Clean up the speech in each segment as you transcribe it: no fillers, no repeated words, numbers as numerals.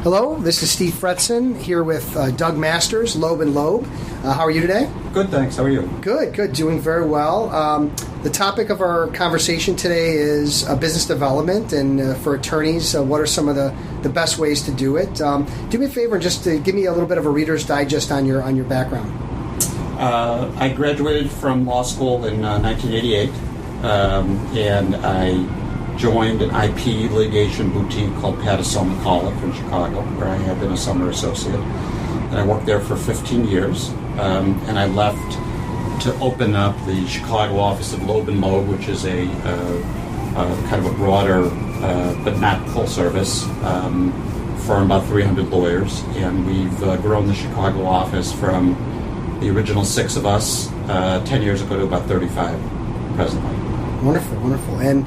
Hello, this is Steve Fretzin here with Doug Masters, Loeb & Loeb. How are you today? Good, thanks. How are you? Good. Doing very well. The topic of our conversation today is business development, and for attorneys, what are some of the best ways to do it? Do me a favor and just give me a little bit of a Reader's Digest on your background. I graduated from law school in 1988, and I joined an IP litigation boutique called Pattisell McAuliffe in Chicago, where I had been a summer associate. And I worked there for 15 years, and I left to open up the Chicago office of Loeb & Loeb, which is a kind of a broader, but not full service firm, about 300 lawyers. And we've grown the Chicago office from the original 6 of us 10 years ago to about 35 presently. Wonderful. And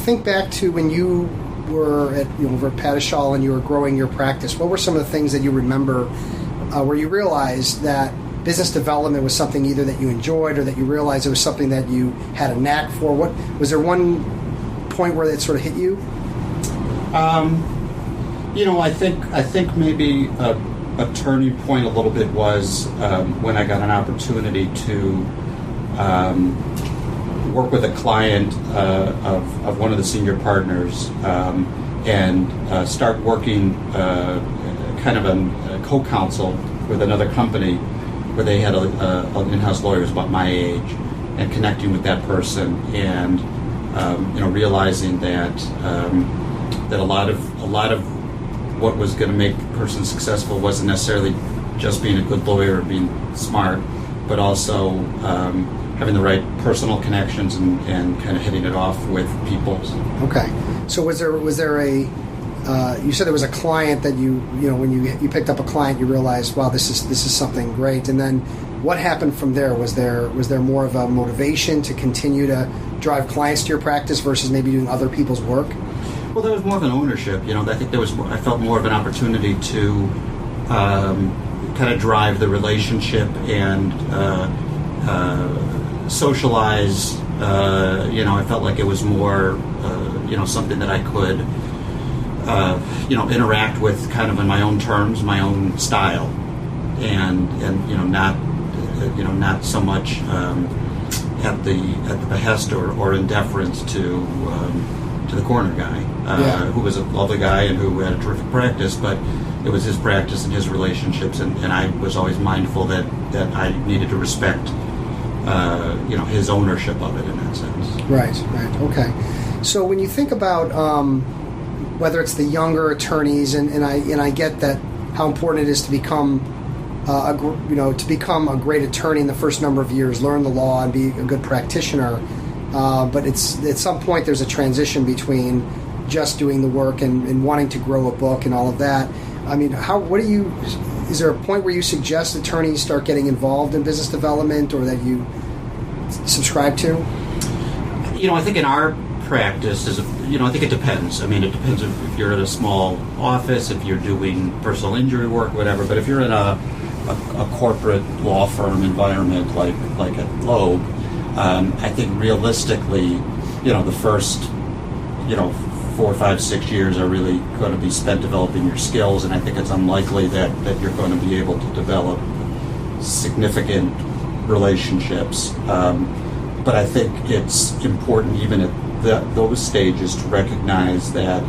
think back to when you were over at Pattisell and you were growing your practice. What were some of the things that you remember where you realized that business development was something either that you enjoyed or that you realized it was something that you had a knack for? What was there one point where that sort of hit you? I think maybe a turning point a little bit was when I got an opportunity to work with a client of one of the senior partners and start working kind of a co-counsel with another company where they had an in-house lawyer who's about my age, and connecting with that person and realizing that that a lot of what was going to make a person successful wasn't necessarily just being a good lawyer or being smart, but also having the right personal connections and kind of hitting it off with people. Okay. So was there a you said there was a client that when you picked up a client you realized, wow, this is something great, and then what happened from there? Was there more of a motivation to continue to drive clients to your practice versus maybe doing other people's work? Well, there was more of an ownership. I think I felt more of an opportunity to kind of drive the relationship and socialize. I felt like it was more, something that I could, interact with kind of in my own terms, my own style, and not so much at the behest or in deference to the corner guy, who was a lovely guy and who had a terrific practice, but it was his practice and his relationships, and I was always mindful that I needed to respect his ownership of it in that sense. Right. Okay. So when you think about whether it's the younger attorneys, and I get that how important it is to become a great attorney in the first number of years, learn the law and be a good practitioner. But it's at some point there's a transition between just doing the work and wanting to grow a book and all of that. I mean, is there a point where you suggest attorneys start getting involved in business development, or that you subscribe to? I think in our practice, I think it depends. I mean, it depends if you're in a small office, if you're doing personal injury work, whatever. But if you're in a corporate law firm environment like at Loeb, I think realistically, the first, 4, 5, 6 years are really going to be spent developing your skills, and I think it's unlikely that you're going to be able to develop significant relationships. But I think it's important even at those stages to recognize that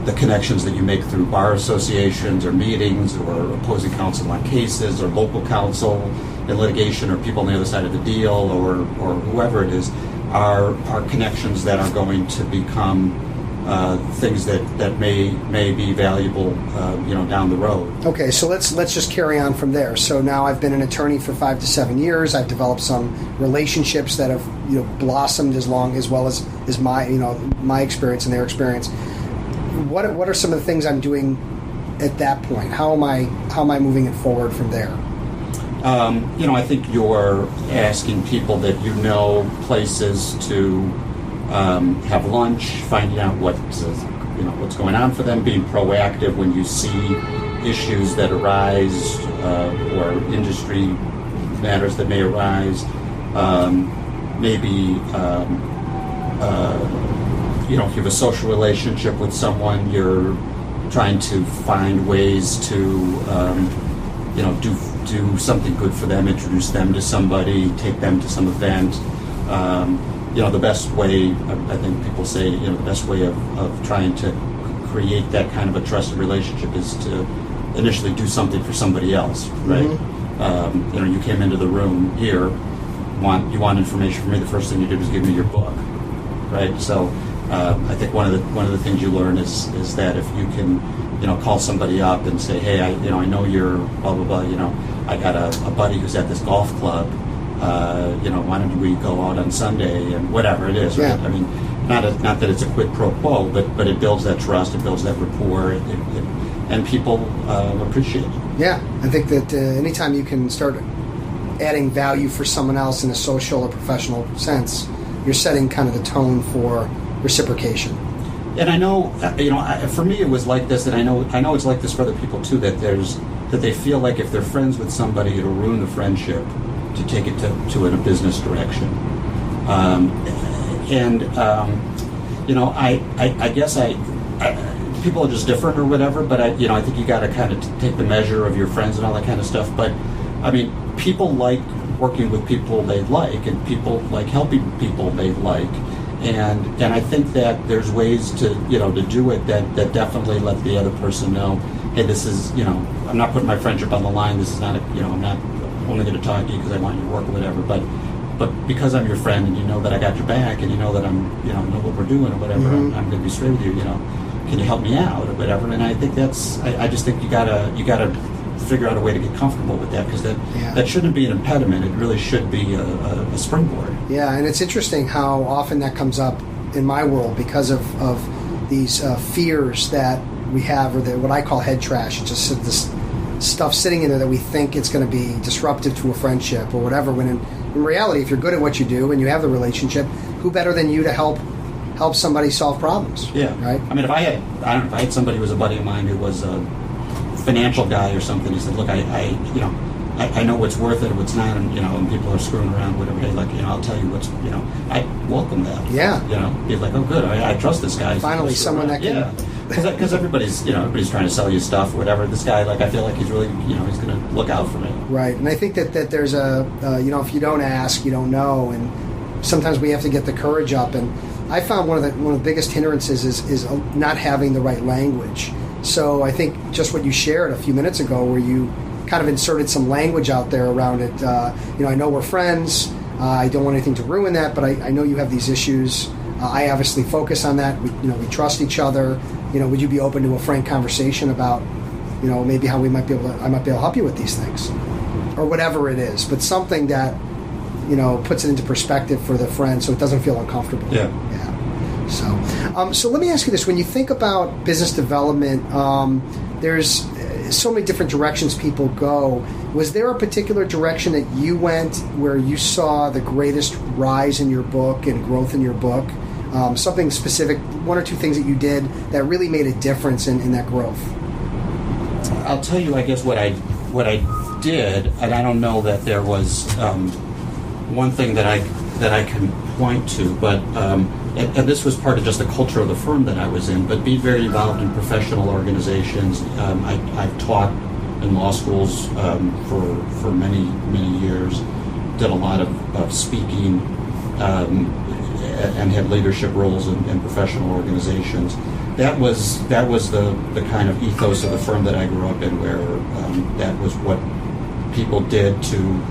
the connections that you make through bar associations or meetings or opposing counsel on cases or local counsel in litigation or people on the other side of the deal or whoever it is are connections that are going to become things that may be valuable, down the road. Okay, so let's just carry on from there. So now I've been an attorney for 5 to 7 years. I've developed some relationships that have blossomed as well as my experience and their experience. What are some of the things I'm doing at that point? How am I moving it forward from there? I think you're asking people that places to have lunch, finding out what's going on for them, being proactive when you see issues that arise or industry matters that may arise. Maybe if you have a social relationship with someone, you're trying to find ways to, do something good for them, introduce them to somebody, take them to some event. The best way, I think people say, the best way of trying to create that kind of a trusted relationship is to initially do something for somebody else, right? Mm-hmm. You came into the room here, you want information from me, the first thing you did was give me your book, right? So I think one of the things you learn is that if you can, call somebody up and say, hey, I know you're blah blah blah, I got a buddy who's at this golf club, why don't we go out on Sunday and whatever it is, right? Yeah. I mean, not that it's a quid pro quo, but it builds that trust, it builds that rapport, and people appreciate it. Yeah, I think that anytime you can start adding value for someone else in a social or professional sense, you're setting kind of the tone for reciprocation. And I know, for me it was like this, and I know it's like this for other people too. That they feel like if they're friends with somebody, it'll ruin the friendship to take it to in a business direction. I guess people are just different or whatever. But I think you got to kind of take the measure of your friends and all that kind of stuff. But I mean, people like working with people they like, and people like helping people they like. And I think that there's ways to do it that definitely let the other person know, hey, this is, I'm not putting my friendship on the line. This is not I'm not only going to talk to you because I want your work or whatever, but because I'm your friend and you know that I got your back and you know that I'm know what we're doing or whatever, mm-hmm. I'm going to be straight with you. Can you help me out or whatever? And I think I just think you gotta figure out a way to get comfortable with that, because that shouldn't be an impediment. It really should be a springboard. Yeah, and it's interesting how often that comes up in my world because of these fears that we have, or what I call head trash. It's just this stuff sitting in there that we think it's going to be disruptive to a friendship or whatever, when in reality, if you're good at what you do and you have the relationship, who better than you to help somebody solve problems? Yeah. Right? I mean, if I had somebody who was a buddy of mine who was a financial guy or something, he said, look, I know what's worth it, what's not, and people are screwing around, whatever. Hey, I'll tell you what's, I welcome that. Yeah. He's like, oh, good, I trust this guy. Finally, someone that can. Yeah. Because everybody's trying to sell you stuff or whatever. This guy, I feel like he's really, he's going to look out for me. Right, and I think that there's if you don't ask, you don't know, and sometimes we have to get the courage up. And I found one of the biggest hindrances is not having the right language. So I think just what you shared a few minutes ago, where you kind of inserted some language out there around it. I know we're friends. I don't want anything to ruin that, but I know you have these issues. I obviously focus on that. We trust each other. Would you be open to a frank conversation about, maybe how I might be able to help you with these things, or whatever it is, but something that, puts it into perspective for the friend, so it doesn't feel uncomfortable. Yeah. So let me ask you this: when you think about business development, there's so many different directions people go. Was there a particular direction that you went where you saw the greatest rise in your book and growth in your book? Something specific, one or two things that you did that really made a difference in that growth? I'll tell you, I guess, what I did, and I don't know that there was one thing that I can point to, but and this was part of just the culture of the firm that I was in, but be very involved in professional organizations. I've taught in law schools for many, many years, did a lot of speaking, and had leadership roles in professional organizations. That was the kind of ethos of the firm that I grew up in, where that was what people did to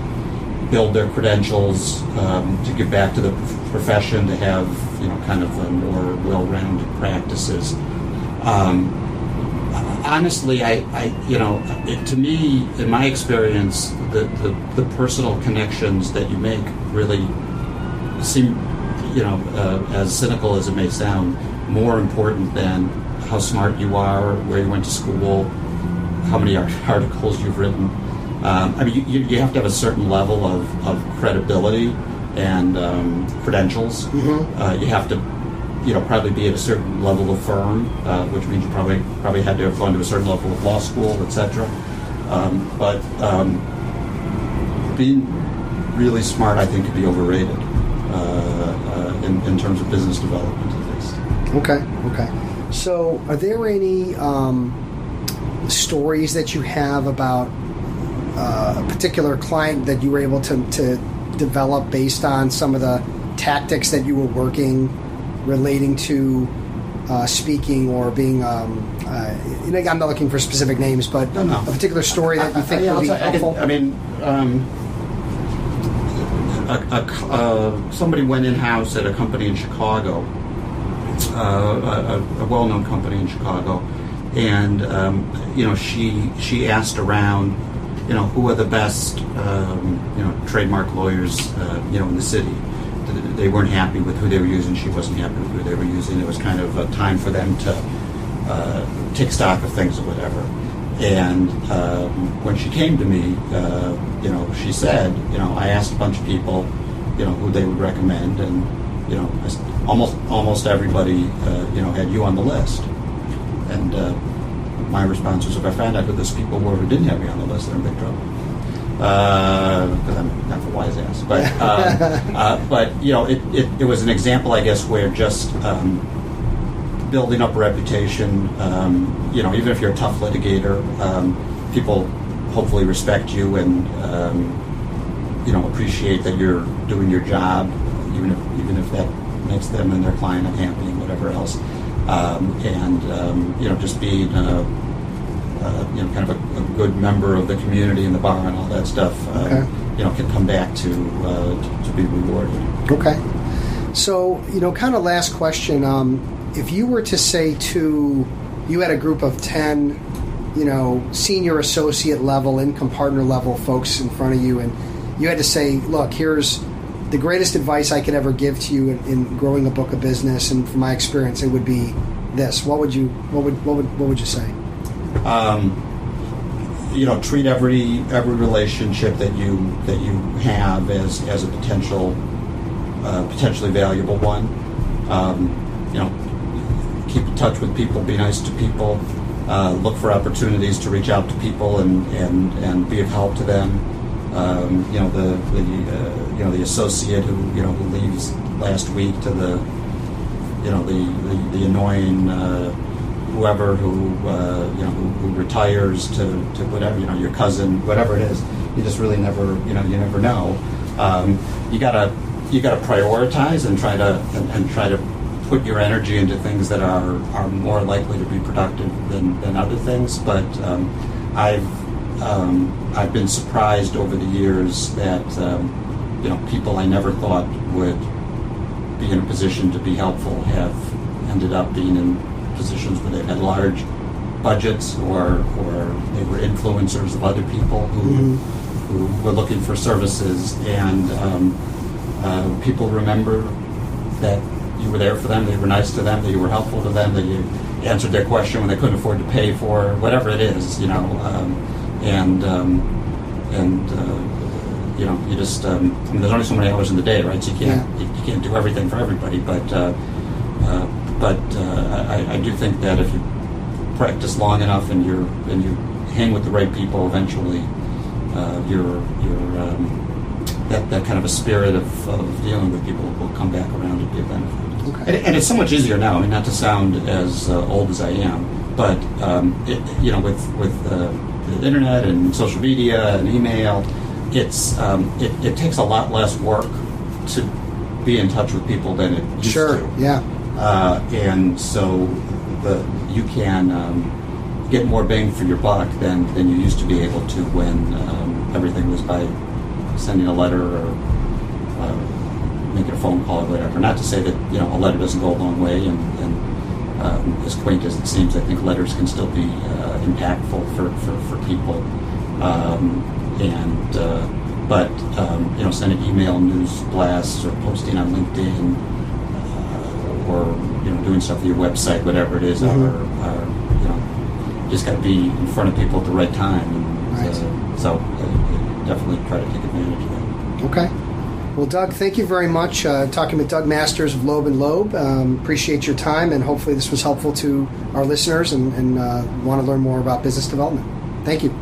build their credentials, to give back to the profession, to have kind of a more well-rounded practices. Honestly, to me, in my experience, the personal connections that you make really seem, as cynical as it may sound, more important than how smart you are, where you went to school, how many articles you've written. You have to have a certain level of credibility and credentials. Mm-hmm. You have to, probably be at a certain level of firm, which means you probably had to have gone to a certain level of law school, etc. But being really smart, I think, could be overrated in terms of business development, at least. Okay. So, are there any stories that you have about a particular client that you were able to develop based on some of the tactics that you were working relating to speaking or being, I'm not looking for specific names, but No. a particular story that you think would be helpful? Somebody went in-house at a company in Chicago, a well-known company in Chicago, and she asked around, who are the best trademark lawyers in the city. They weren't happy with who they were using. She wasn't happy with who they were using. It was kind of a time for them to take stock of things or whatever. And when she came to me, she said, I asked a bunch of people, who they would recommend, and almost everybody, had you on the list. And my response was, if I found out who those people were who didn't have me on the list, they're in big trouble. Because I'm not a wise ass, but it was an example, I guess, where just building up a reputation, even if you're a tough litigator, people hopefully respect you and appreciate that you're doing your job, even if that makes them and their client unhappy and whatever else, just being kind of a good member of the community and the bar and all that stuff, can come back to be rewarded. Okay. So, kind of last question. If you were to say you had a group of 10, senior associate level, income partner level folks in front of you, and you had to say, look, here's the greatest advice I could ever give to you in growing a book of business, and from my experience, it would be this. What would you say? Treat every relationship that you have as a potentially valuable one. Keep in touch with people. Be nice to people. Look for opportunities to reach out to people and be of help to them. The associate who leaves last week to the annoying whoever who retires to whatever, your cousin, whatever it is. You just really never you never know. You gotta prioritize and try to put your energy into things that are more likely to be productive than other things. But I've been surprised over the years that people I never thought would be in a position to be helpful have ended up being in positions where they've had large budgets or they were influencers of other people who were looking for services, and people remember that you were there for them, that you were nice to them, that you were helpful to them, that you answered their question when they couldn't afford to pay for whatever it is, you just there's only so many hours in the day, right? So you can't do everything for everybody, but I do think that if you practice long enough and you hang with the right people, eventually that kind of a spirit of dealing with people will come back around and be a benefit. Okay. And it's so much easier now. I mean, not to sound as old as I am, but with the internet and social media and email, it takes a lot less work to be in touch with people than it used to. Yeah. And so you can get more bang for your buck than you used to be able to when everything was by sending a letter or making a phone call or whatever. Not to say that a letter doesn't go a long way, and as quaint as it seems, I think letters can still be impactful for people. But sending email news blasts or posting on LinkedIn or doing stuff for your website, whatever it is, just got to be in front of people at the right time. And, so definitely try to take advantage of that. Okay. Well, Doug, thank you very much. Talking with Doug Masters of Loeb & Loeb. Appreciate your time, and hopefully this was helpful to our listeners and want to learn more about business development. Thank you.